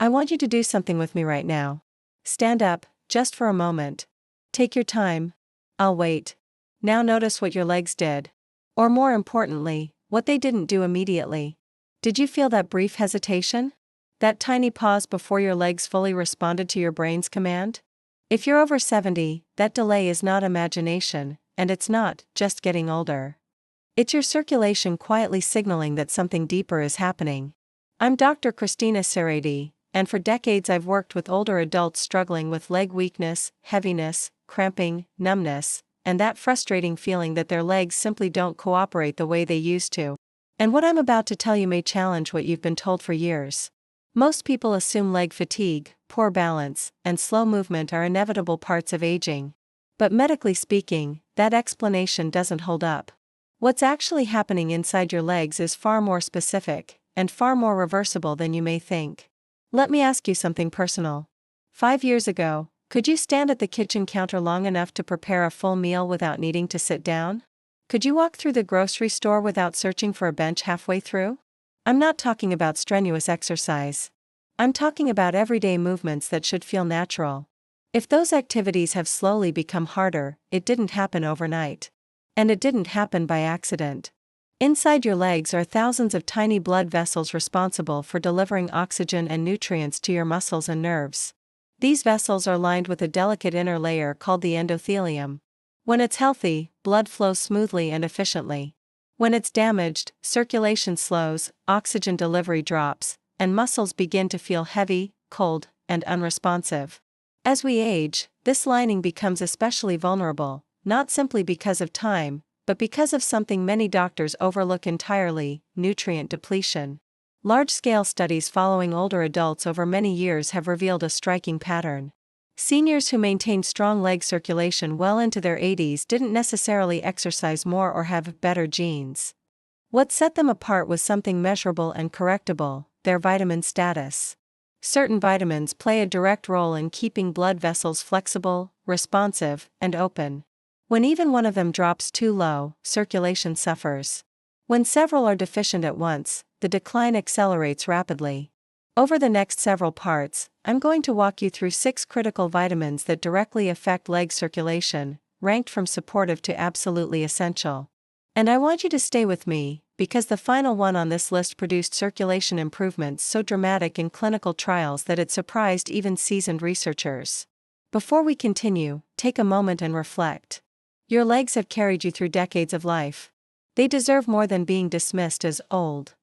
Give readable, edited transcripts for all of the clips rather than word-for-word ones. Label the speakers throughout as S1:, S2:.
S1: I want you to do something with me right now. Stand up, just for a moment. Take your time. I'll wait. Now notice what your legs did. Or more importantly, what they didn't do immediately. Did you feel that brief hesitation? That tiny pause before your legs fully responded to your brain's command? If you're over 70, that delay is not imagination, and it's not just getting older. It's your circulation quietly signaling that something deeper is happening. I'm Dr. Christina Serrati, and for decades I've worked with older adults struggling with leg weakness, heaviness, cramping, numbness, and that frustrating feeling that their legs simply don't cooperate the way they used to. And what I'm about to tell you may challenge what you've been told for years. Most people assume leg fatigue, poor balance, and slow movement are inevitable parts of aging. But medically speaking, that explanation doesn't hold up. What's actually happening inside your legs is far more specific, and far more reversible than you may think. Let me ask you something personal. 5 years ago, could you stand at the kitchen counter long enough to prepare a full meal without needing to sit down? Could you walk through the grocery store without searching for a bench halfway through? I'm not talking about strenuous exercise. I'm talking about everyday movements that should feel natural. If those activities have slowly become harder, it didn't happen overnight. And it didn't happen by accident. Inside your legs are thousands of tiny blood vessels responsible for delivering oxygen and nutrients to your muscles and nerves. These vessels are lined with a delicate inner layer called the endothelium. When it's healthy, blood flows smoothly and efficiently. When it's damaged, circulation slows, oxygen delivery drops, and muscles begin to feel heavy, cold, and unresponsive. As we age, this lining becomes especially vulnerable, not simply because of time, but because of something many doctors overlook entirely: nutrient depletion. Large-scale studies following older adults over many years have revealed a striking pattern. Seniors who maintained strong leg circulation well into their 80s didn't necessarily exercise more or have better genes. What set them apart was something measurable and correctable: their vitamin status. Certain vitamins play a direct role in keeping blood vessels flexible, responsive, and open. When even one of them drops too low, circulation suffers. When several are deficient at once, the decline accelerates rapidly. Over the next several parts, I'm going to walk you through 6 critical vitamins that directly affect leg circulation, ranked from supportive to absolutely essential. And I want you to stay with me, because the final one on this list produced circulation improvements so dramatic in clinical trials that it surprised even seasoned researchers. Before we continue, take a moment and reflect. Your legs have carried you through decades of life. They deserve more than being dismissed as old.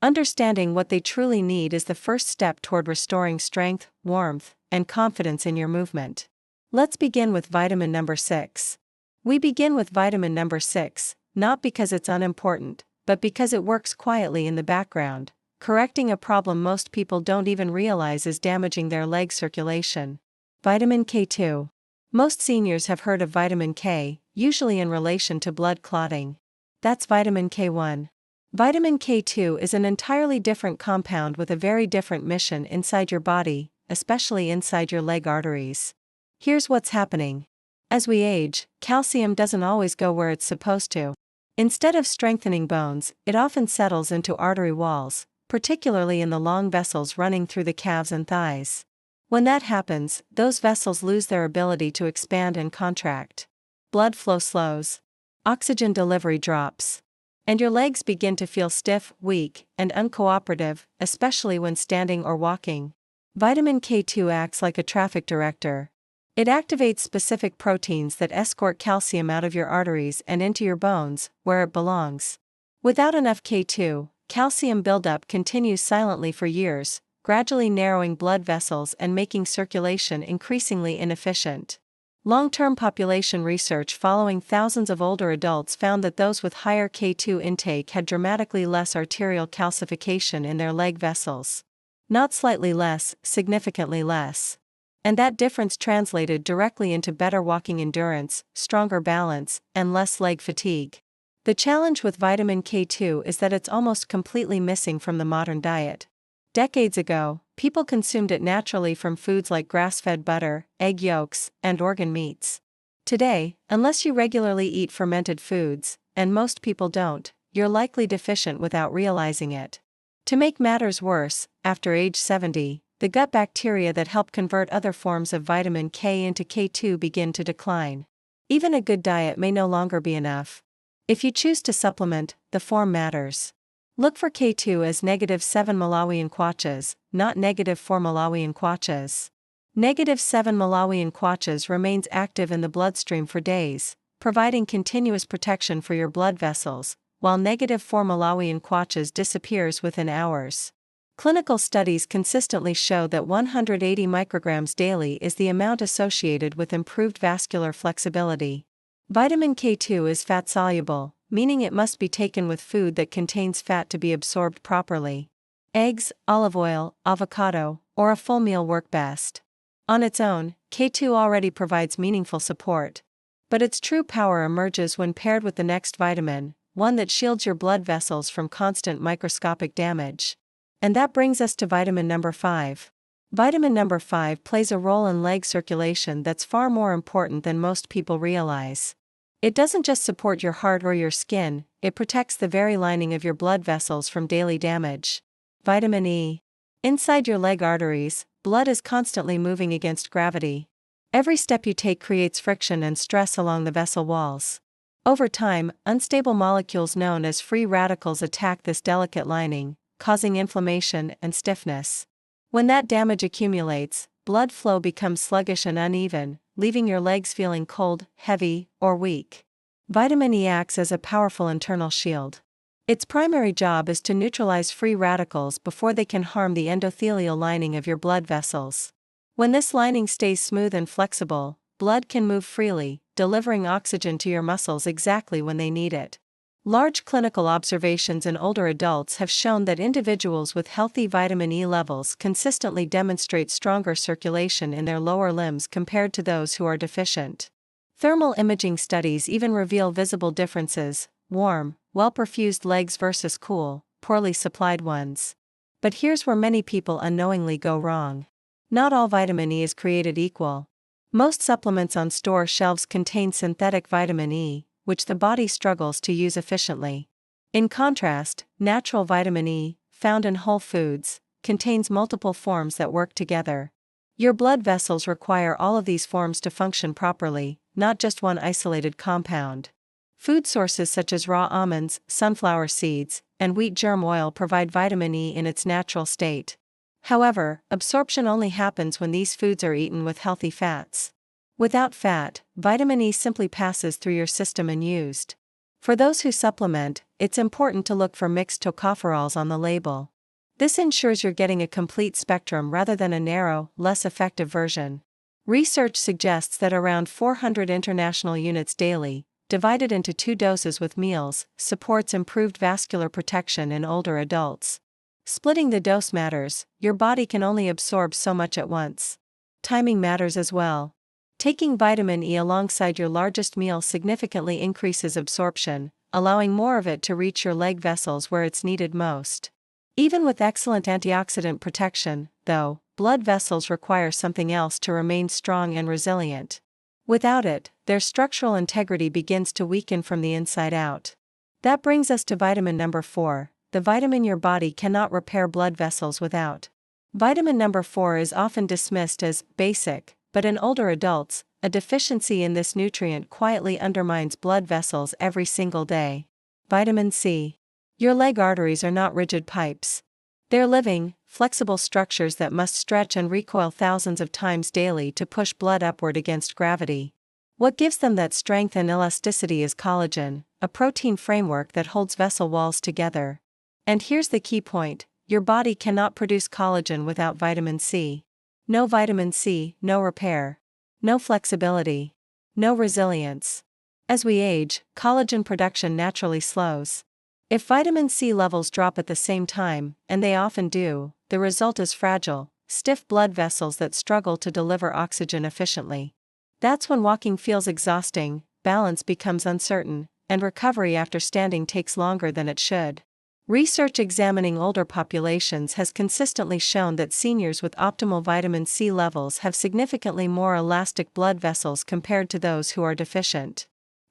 S1: Understanding what they truly need is the first step toward restoring strength, warmth, and confidence in your movement. Let's begin with vitamin number 6. We begin with vitamin number 6, not because it's unimportant, but because it works quietly in the background, correcting a problem most people don't even realize is damaging their leg circulation. Vitamin K2. Most seniors have heard of vitamin K, usually in relation to blood clotting. That's vitamin K1. Vitamin K2 is an entirely different compound with a very different mission inside your body, especially inside your leg arteries. Here's what's happening. As we age, calcium doesn't always go where it's supposed to. Instead of strengthening bones, it often settles into artery walls, particularly in the long vessels running through the calves and thighs. When that happens, those vessels lose their ability to expand and contract. Blood flow slows. Oxygen delivery drops. And your legs begin to feel stiff, weak, and uncooperative, especially when standing or walking. Vitamin K2 acts like a traffic director. It activates specific proteins that escort calcium out of your arteries and into your bones, where it belongs. Without enough K2, calcium buildup continues silently for years, gradually narrowing blood vessels and making circulation increasingly inefficient. Long-term population research following thousands of older adults found that those with higher K2 intake had dramatically less arterial calcification in their leg vessels. Not slightly less, significantly less. And that difference translated directly into better walking endurance, stronger balance, and less leg fatigue. The challenge with vitamin K2 is that it's almost completely missing from the modern diet. Decades ago, people consumed it naturally from foods like grass-fed butter, egg yolks, and organ meats. Today, unless you regularly eat fermented foods, and most people don't, you're likely deficient without realizing it. To make matters worse, after age 70, the gut bacteria that help convert other forms of vitamin K into K2 begin to decline. Even a good diet may no longer be enough. If you choose to supplement, the form matters. Look for K2 as -7 Malawian kwachas, not -4 Malawian kwachas. -7 Malawian kwachas remains active in the bloodstream for days, providing continuous protection for your blood vessels, while -4 Malawian kwachas disappears within hours. Clinical studies consistently show that 180 micrograms daily is the amount associated with improved vascular flexibility. Vitamin K2 is fat-soluble, meaning it must be taken with food that contains fat to be absorbed properly. Eggs, olive oil, avocado, or a full meal work best. On its own, K2 already provides meaningful support. But its true power emerges when paired with the next vitamin, one that shields your blood vessels from constant microscopic damage. And that brings us to vitamin number 5. Vitamin number 5 plays a role in leg circulation that's far more important than most people realize. It doesn't just support your heart or your skin, it protects the very lining of your blood vessels from daily damage. Vitamin E. Inside your leg arteries, blood is constantly moving against gravity. Every step you take creates friction and stress along the vessel walls. Over time, unstable molecules known as free radicals attack this delicate lining, causing inflammation and stiffness. When that damage accumulates, blood flow becomes sluggish and uneven, leaving your legs feeling cold, heavy, or weak. Vitamin E acts as a powerful internal shield. Its primary job is to neutralize free radicals before they can harm the endothelial lining of your blood vessels. When this lining stays smooth and flexible, blood can move freely, delivering oxygen to your muscles exactly when they need it. Large clinical observations in older adults have shown that individuals with healthy vitamin E levels consistently demonstrate stronger circulation in their lower limbs compared to those who are deficient. Thermal imaging studies even reveal visible differences: warm, well-perfused legs versus cool, poorly supplied ones. But here's where many people unknowingly go wrong. Not all vitamin E is created equal. Most supplements on store shelves contain synthetic vitamin E, which the body struggles to use efficiently. In contrast, natural vitamin E, found in whole foods, contains multiple forms that work together. Your blood vessels require all of these forms to function properly, not just one isolated compound. Food sources such as raw almonds, sunflower seeds, and wheat germ oil provide vitamin E in its natural state. However, absorption only happens when these foods are eaten with healthy fats. Without fat, vitamin E simply passes through your system unused. For those who supplement, it's important to look for mixed tocopherols on the label. This ensures you're getting a complete spectrum rather than a narrow, less effective version. Research suggests that around 400 international units daily, divided into 2 doses with meals, supports improved vascular protection in older adults. Splitting the dose matters, your body can only absorb so much at once. Timing matters as well. Taking vitamin E alongside your largest meal significantly increases absorption, allowing more of it to reach your leg vessels where it's needed most. Even with excellent antioxidant protection, though, blood vessels require something else to remain strong and resilient. Without it, their structural integrity begins to weaken from the inside out. That brings us to vitamin number 4, the vitamin your body cannot repair blood vessels without. Vitamin number 4 is often dismissed as basic, but in older adults, a deficiency in this nutrient quietly undermines blood vessels every single day. Vitamin C. Your leg arteries are not rigid pipes. They're living, flexible structures that must stretch and recoil thousands of times daily to push blood upward against gravity. What gives them that strength and elasticity is collagen, a protein framework that holds vessel walls together. And here's the key point: your body cannot produce collagen without vitamin C. No vitamin C, no repair. No flexibility. No resilience. As we age, collagen production naturally slows. If vitamin C levels drop at the same time, and they often do, the result is fragile, stiff blood vessels that struggle to deliver oxygen efficiently. That's when walking feels exhausting, balance becomes uncertain, and recovery after standing takes longer than it should. Research examining older populations has consistently shown that seniors with optimal vitamin C levels have significantly more elastic blood vessels compared to those who are deficient.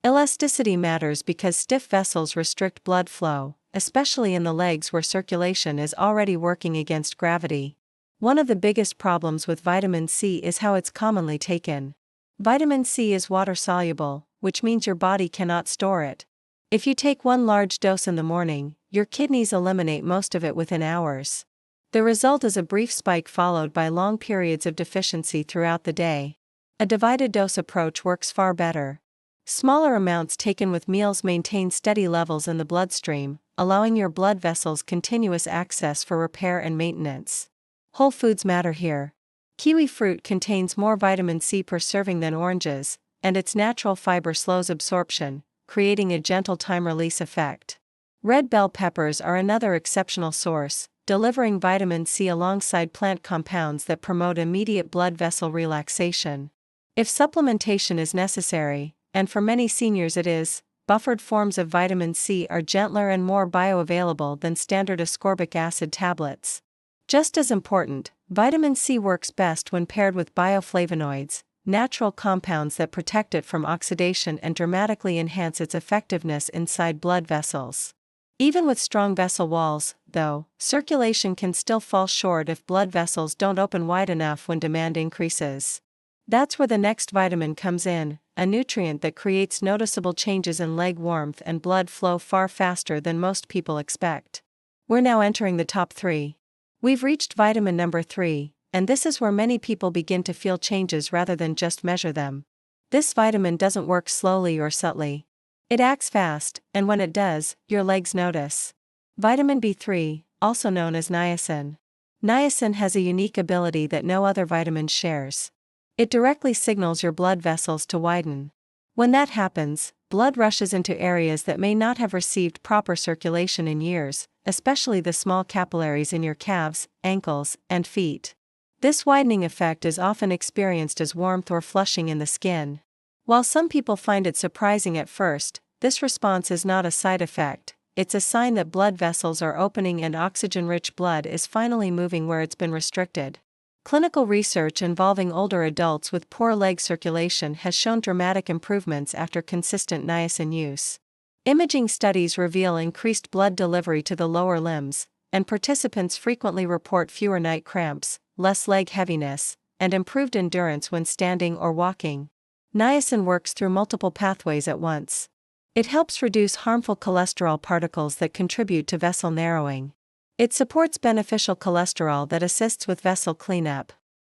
S1: Elasticity matters because stiff vessels restrict blood flow, especially in the legs where circulation is already working against gravity. One of the biggest problems with vitamin C is how it's commonly taken. Vitamin C is water-soluble, which means your body cannot store it. If you take one large dose in the morning, your kidneys eliminate most of it within hours. The result is a brief spike followed by long periods of deficiency throughout the day. A divided dose approach works far better. Smaller amounts taken with meals maintain steady levels in the bloodstream, allowing your blood vessels continuous access for repair and maintenance. Whole foods matter here. Kiwi fruit contains more vitamin C per serving than oranges, and its natural fiber slows absorption, creating a gentle time-release effect. Red bell peppers are another exceptional source, delivering vitamin C alongside plant compounds that promote immediate blood vessel relaxation. If supplementation is necessary, and for many seniors it is, buffered forms of vitamin C are gentler and more bioavailable than standard ascorbic acid tablets. Just as important, vitamin C works best when paired with bioflavonoids, natural compounds that protect it from oxidation and dramatically enhance its effectiveness inside blood vessels. Even with strong vessel walls, though, circulation can still fall short if blood vessels don't open wide enough when demand increases. That's where the next vitamin comes in, a nutrient that creates noticeable changes in leg warmth and blood flow far faster than most people expect. We're now entering the top 3. We've reached vitamin number 3, and this is where many people begin to feel changes rather than just measure them. This vitamin doesn't work slowly or subtly. It acts fast, and when it does, your legs notice. Vitamin B3, also known as niacin. Niacin has a unique ability that no other vitamin shares. It directly signals your blood vessels to widen. When that happens, blood rushes into areas that may not have received proper circulation in years, especially the small capillaries in your calves, ankles, and feet. This widening effect is often experienced as warmth or flushing in the skin. While some people find it surprising at first, this response is not a side effect, it's a sign that blood vessels are opening and oxygen-rich blood is finally moving where it's been restricted. Clinical research involving older adults with poor leg circulation has shown dramatic improvements after consistent niacin use. Imaging studies reveal increased blood delivery to the lower limbs, and participants frequently report fewer night cramps, less leg heaviness, and improved endurance when standing or walking. Niacin works through multiple pathways at once. It helps reduce harmful cholesterol particles that contribute to vessel narrowing. It supports beneficial cholesterol that assists with vessel cleanup.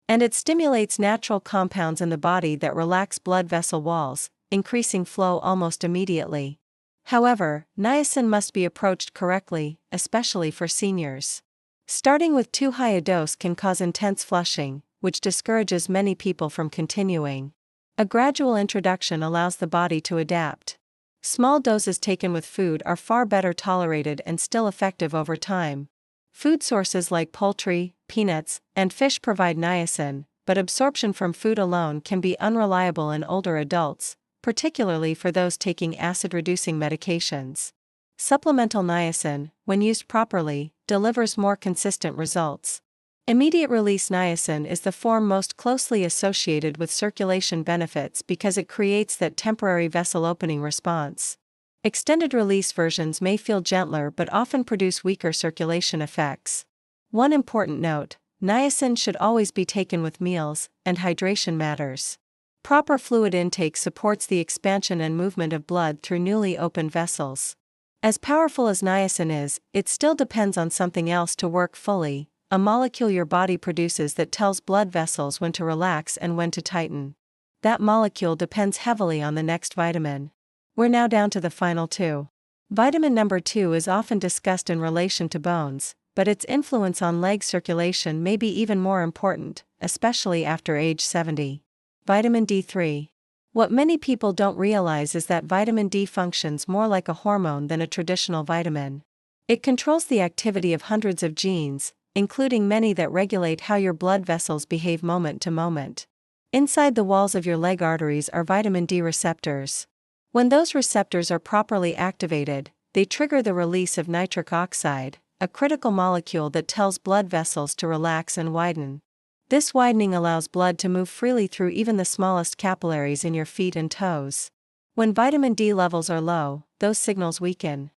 S1: And it stimulates natural compounds in the body that relax blood vessel walls, increasing flow almost immediately. However, niacin must be approached correctly, especially for seniors. Starting with too high a dose can cause intense flushing, which discourages many people from continuing. A gradual introduction allows the body to adapt. Small doses taken with food are far better tolerated and still effective over time. Food sources like poultry, peanuts, and fish provide niacin, but absorption from food alone can be unreliable in older adults, particularly for those taking acid-reducing medications. Supplemental niacin, when used properly, delivers more consistent results. Immediate-release niacin is the form most closely associated with circulation benefits because it creates that temporary vessel opening response. Extended-release versions may feel gentler but often produce weaker circulation effects. One important note: niacin should always be taken with meals, and hydration matters. Proper fluid intake supports the expansion and movement of blood through newly opened vessels. As powerful as niacin is, it still depends on something else to work fully, a molecule your body produces that tells blood vessels when to relax and when to tighten. That molecule depends heavily on the next vitamin. We're now down to the final 2. Vitamin number 2 is often discussed in relation to bones, but its influence on leg circulation may be even more important, especially after age 70. Vitamin D3. What many people don't realize is that vitamin D functions more like a hormone than a traditional vitamin. It controls the activity of hundreds of genes, including many that regulate how your blood vessels behave moment to moment. Inside the walls of your leg arteries are vitamin D receptors. When those receptors are properly activated, they trigger the release of nitric oxide, a critical molecule that tells blood vessels to relax and widen. This widening allows blood to move freely through even the smallest capillaries in your feet and toes. When vitamin D levels are low, those signals weaken.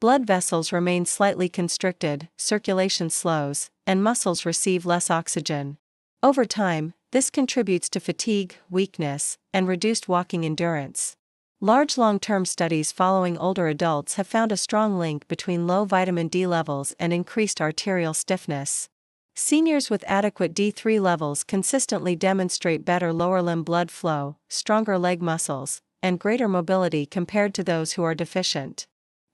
S1: Blood vessels remain slightly constricted, circulation slows, and muscles receive less oxygen. Over time, this contributes to fatigue, weakness, and reduced walking endurance. Large long-term studies following older adults have found a strong link between low vitamin D levels and increased arterial stiffness. Seniors with adequate D3 levels consistently demonstrate better lower limb blood flow, stronger leg muscles, and greater mobility compared to those who are deficient.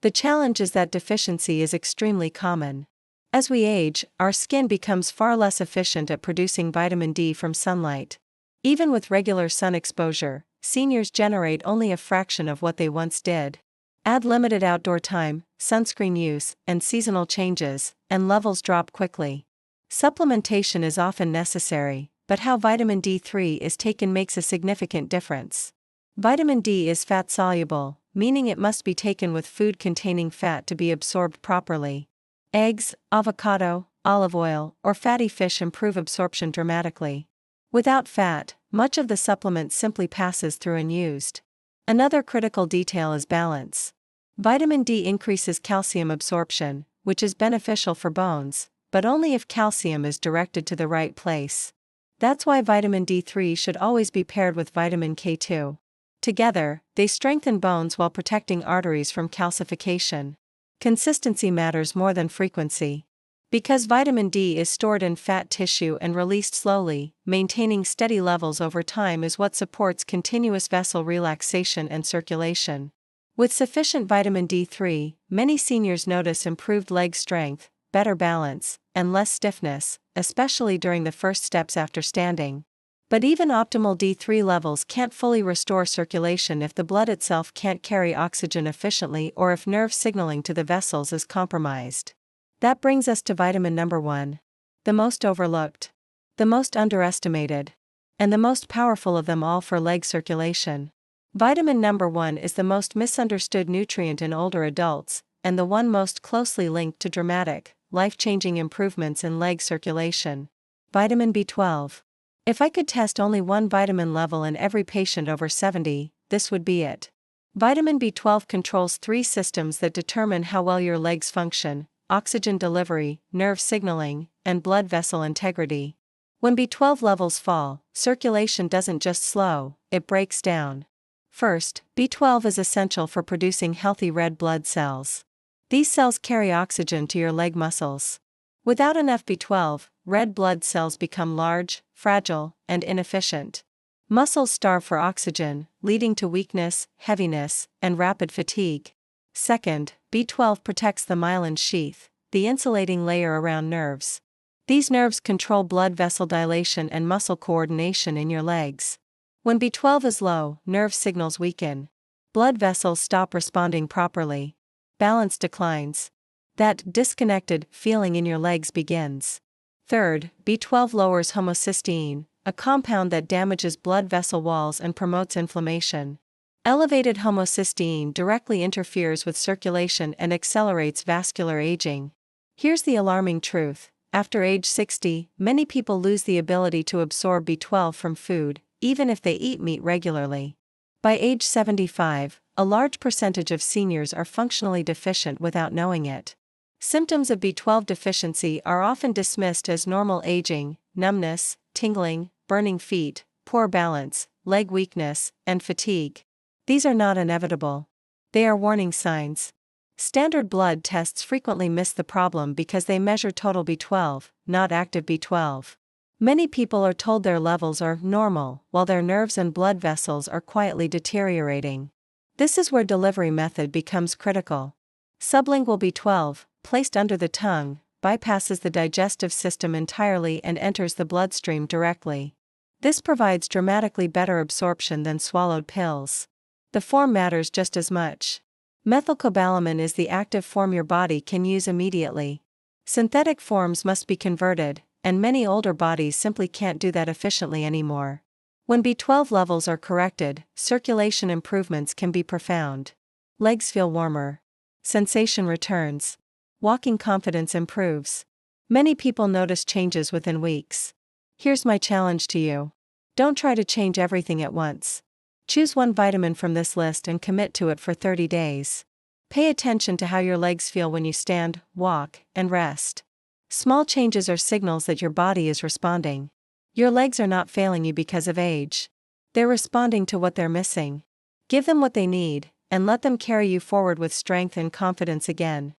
S1: The challenge is that deficiency is extremely common. As we age, our skin becomes far less efficient at producing vitamin D from sunlight. Even with regular sun exposure, seniors generate only a fraction of what they once did. Add limited outdoor time, sunscreen use, and seasonal changes, and levels drop quickly. Supplementation is often necessary, but how vitamin D3 is taken makes a significant difference. Vitamin D is fat-soluble, meaning it must be taken with food containing fat to be absorbed properly. Eggs, avocado, olive oil, or fatty fish improve absorption dramatically. Without fat, much of the supplement simply passes through unused. Another critical detail is balance. Vitamin D increases calcium absorption, which is beneficial for bones, but only if calcium is directed to the right place. That's why vitamin D3 should always be paired with vitamin K2. Together, they strengthen bones while protecting arteries from calcification. Consistency matters more than frequency. Because vitamin D is stored in fat tissue and released slowly, maintaining steady levels over time is what supports continuous vessel relaxation and circulation. With sufficient vitamin D3, many seniors notice improved leg strength, better balance, and less stiffness, especially during the first steps after standing. But even optimal D3 levels can't fully restore circulation if the blood itself can't carry oxygen efficiently or if nerve signaling to the vessels is compromised. That brings us to vitamin number 1. The most overlooked, the most underestimated, and the most powerful of them all for leg circulation. Vitamin number 1 is the most misunderstood nutrient in older adults, and the one most closely linked to dramatic, life-changing improvements in leg circulation. Vitamin B12. If I could test only one vitamin level in every patient over 70, this would be it. Vitamin B12 controls 3 systems that determine how well your legs function: oxygen delivery, nerve signaling, and blood vessel integrity. When B12 levels fall, circulation doesn't just slow, it breaks down. First, B12 is essential for producing healthy red blood cells. These cells carry oxygen to your leg muscles. Without enough B12, red blood cells become large, fragile, and inefficient. Muscles starve for oxygen, leading to weakness, heaviness, and rapid fatigue. Second, B12 protects the myelin sheath, the insulating layer around nerves. These nerves control blood vessel dilation and muscle coordination in your legs. When B12 is low, nerve signals weaken. Blood vessels stop responding properly. Balance declines. That disconnected feeling in your legs begins. Third, B12 lowers homocysteine, a compound that damages blood vessel walls and promotes inflammation. Elevated homocysteine directly interferes with circulation and accelerates vascular aging. Here's the alarming truth: after age 60, many people lose the ability to absorb B12 from food, even if they eat meat regularly. By age 75, a large percentage of seniors are functionally deficient without knowing it. Symptoms of B12 deficiency are often dismissed as normal aging: numbness, tingling, burning feet, poor balance, leg weakness, and fatigue. These are not inevitable. They are warning signs. Standard blood tests frequently miss the problem because they measure total B12, not active B12. Many people are told their levels are normal, while their nerves and blood vessels are quietly deteriorating. This is where delivery method becomes critical. Sublingual B12, placed under the tongue, bypasses the digestive system entirely and enters the bloodstream directly. This provides dramatically better absorption than swallowed pills. The form matters just as much. Methylcobalamin is the active form your body can use immediately. Synthetic forms must be converted, and many older bodies simply can't do that efficiently anymore. When B12 levels are corrected, circulation improvements can be profound. Legs feel warmer. Sensation returns. Walking confidence improves. Many people notice changes within weeks. Here's my challenge to you. Don't try to change everything at once. Choose one vitamin from this list and commit to it for 30 days. Pay attention to how your legs feel when you stand, walk, and rest. Small changes are signals that your body is responding. Your legs are not failing you because of age. They're responding to what they're missing. Give them what they need, and let them carry you forward with strength and confidence again.